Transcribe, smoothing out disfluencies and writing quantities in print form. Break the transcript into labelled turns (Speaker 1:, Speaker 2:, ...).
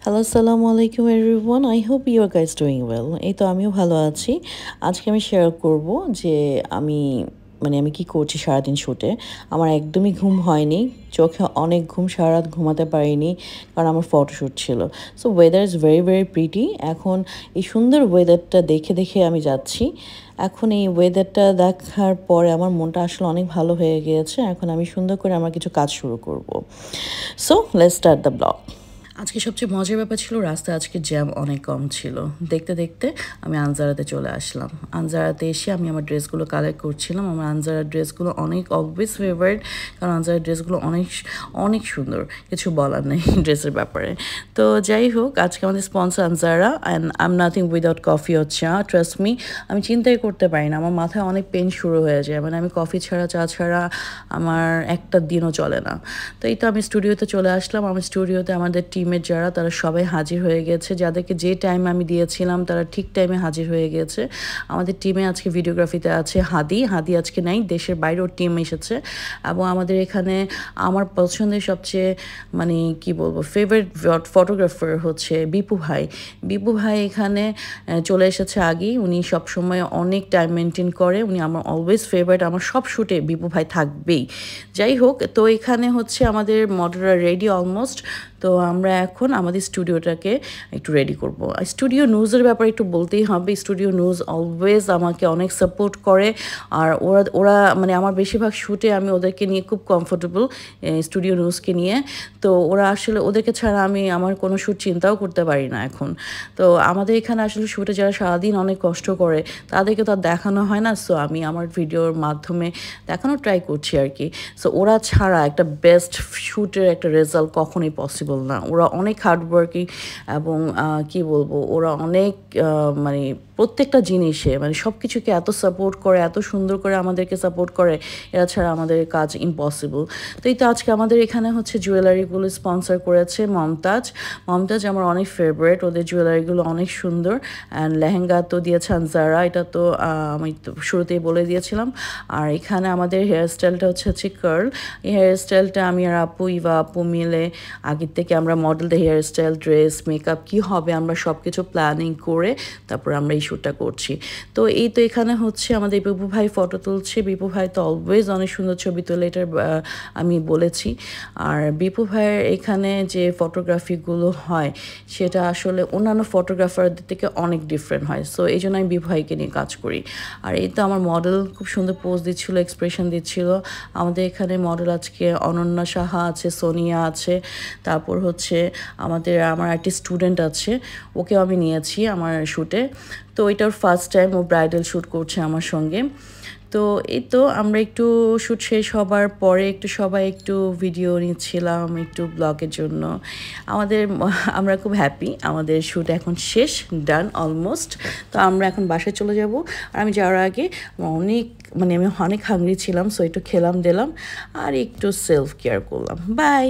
Speaker 1: Hello, আসসালামু আলাইকুম everyone. I hope you are guys doing well. এই তো আমিও ভালো আছি। আজকে আমি শেয়ার করব যে আমি আমি কি করছি সারাদিন শুটে। আমার একদমই ঘুম হয়নি। চোখে অনেক ঘুম, সারা রাত ঘুমাতে পারিনি কারণ আমার ফটোশ্যুট ছিল। So weather is very very pretty. এখন এই সুন্দর ওয়েদারটা দেখে দেখে আমি যাচ্ছি। এখন এই ওয়েদারটা দেখার পরে আমার মনটা আসলে অনেক ভালো হয়ে গিয়েছে। এখন আমি সুন্দর করে আমার কিছু কাজ শুরু করব। So let's start the blog. আজকে সবচেয়ে মজার ব্যাপার ছিল রাস্তায় আজকে জ্যাম অনেক কম ছিল। দেখতে দেখতে আমি আনজারাতে চলে আসলাম। আনজারাতে এসে আমি আমার ড্রেসগুলো কালেক্ট করছিলাম। আমার আনজারার ড্রেসগুলো অনেক অলওয়েজ ফেভারিট, কারণ আনজারার ড্রেসগুলো অনেক অনেক সুন্দর, কিছু বলার নেই ড্রেসের ব্যাপারে। তো যাই হোক, আজকে আমাদের স্পন্সর আনজারা and I am nothing without coffee or cha. Trust me, আমি চিন্তাই করতে পারি না, আমার মাথায় অনেক পেন শুরু হয়ে যায়। আমি কফি ছাড়া, চা ছাড়া আমার একটা দিনও চলে না। তো এই তো আমি স্টুডিওতে চলে আসলাম। আমার স্টুডিওতে আমাদের টিমের যারা, তারা সবাই হাজির হয়ে গেছে। যাদেরকে যে টাইম আমি দিয়েছিলাম তারা ঠিক টাইমে হাজির হয়ে গেছে। আমাদের টিমে আজকে ভিডিওগ্রাফিতে আছে হাদি আজকে নাই, দেশের বাইরেও টিম এসেছে। এবং আমাদের এখানে আমার পছন্দের সবচেয়ে কি বলবো ফেভারিট ফটোগ্রাফার হচ্ছে বিপু ভাই এখানে চলে এসেছে আগেই। উনি সবসময় অনেক টাইম মেনটেন করে। উনি আমার অলওয়েজ ফেভারিট, আমার সব শ্যুটে বিপু ভাই থাকবেই। যাই হোক, তো এখানে হচ্ছে আমাদের মডেলরা রেডি অলমোস্ট। তো আমরা এখন আমাদের স্টুডিওটাকে একটু রেডি করব। স্টুডিও নিউজের ব্যাপারে একটু বলতেই হবে। স্টুডিও নিউজ অলওয়েজ আমাকে অনেক সাপোর্ট করে। আর ওরা ওরা আমার বেশিরভাগ শ্যুটে আমি ওদেরকে নিয়ে খুব কমফোর্টেবল, স্টুডিও নিউজকে নিয়ে। তো ওরা আসলে, ওদেরকে ছাড়া আমি আমার কোনো শ্যুট চিন্তাও করতে পারি না এখন। তো আমাদের এখানে আসলে শ্যুটে যারা সারাদিন অনেক কষ্ট করে তাদেরকে তো আর দেখানো হয় না। সো আমি আমার ভিডিওর মাধ্যমে দেখানোর ট্রাই করছি আর কি। সো ওরা ছাড়া একটা বেস্ট শ্যুটের একটা রেজাল্ট কখনোই পসিবল না। ওরা অনেক হার্ডওয়ার্কিং এবং কি বলবো, ওরা অনেক প্রত্যেকটা জিনিসে সব কিছুকে এত সাপোর্ট করে, এত সুন্দর করে আমাদেরকে সাপোর্ট করে। এরা ছাড়া আমাদের কাজ ইম্পসিবল। তো এই তো আজকে আমাদের এখানে হচ্ছে জুয়েলারিগুলো স্পন্সর করেছে মমতাজ আমার অনেক ফেভারিট। ওদের জুয়েলারিগুলো অনেক সুন্দর। অ্যান্ড লেহেঙ্গা তো দিয়েছে আনজারা, এটা তো আমি তো শুরুতেই বলে দিয়েছিলাম। আর এখানে আমাদের হেয়ার স্টাইলটা হচ্ছে কার্ল। এই হেয়ার স্টাইলটা আমি আর ইভা আপু মিলে আগের থেকে আমরা মডেলদের হেয়ার স্টাইল, ড্রেস, মেকআপ কী হবে আমরা সব কিছু প্ল্যানিং করে তারপর আমরা এই শ্যুটটা করছি। তো এই তো এখানে হচ্ছে আমাদের বিপু ভাই ফটো তুলছে। বিপু ভাই তো অলওয়েজ অনেক সুন্দর ছবি তোলে, এটা আমি বলেছি। আর বিপু ভাইয়ের এখানে যে ফটোগ্রাফিগুলো হয় সেটা আসলে অন্যান্য ফটোগ্রাফারদের থেকে অনেক ডিফারেন্ট হয়। সো এই জন্য আমি বিপু ভাইকে নিয়ে কাজ করি। আর এই তো আমার মডেল খুব সুন্দর পোজ দিচ্ছিলো, এক্সপ্রেশন দিচ্ছিল। আমাদের এখানে মডেল আজকে অনন্যা সাহা আছে, সোনিয়া আছে, তারপর হচ্ছে আমার একটি স্টুডেন্ট আছে, ওকেও আমি নিয়েছি আমার শ্যুটে। তো এটার ফার্স্ট টাইম ও ব্রাইডাল শ্যুট করছে আমার সঙ্গে। তো এই তো আমরা একটু শ্যুট শেষ হবার পরে সবাই একটু ভিডিও নিচ্ছিলাম একটু ব্লগের জন্য। আমরা খুব হ্যাপি, আমাদের শ্যুট এখন শেষ, ডান অলমোস্ট। তো আমরা এখন বাসায় চলে যাব। আর আমি যাওয়ার আগে আমি অনেক হাংরি ছিলাম, সো একটু খেলাম দিলাম আর একটু সেলফ কেয়ার করলাম। বাই।